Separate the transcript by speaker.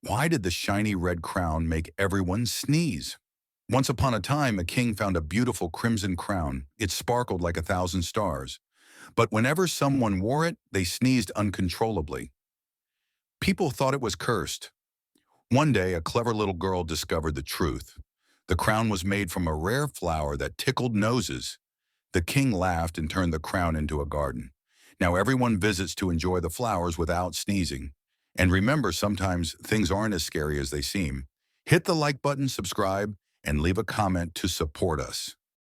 Speaker 1: Why did the shiny red crown make everyone sneeze? Once upon a time, a king found a beautiful crimson crown. It sparkled like 1,000 stars. But whenever someone wore it, they sneezed uncontrollably. People thought it was cursed. One day, a clever little girl discovered the truth. The crown was made from a rare flower that tickled noses. The king laughed and turned the crown into a garden. Now everyone visits to enjoy the flowers without sneezing. And remember, sometimes things aren't as scary as they seem. Hit the like button, subscribe, and leave a comment to support us.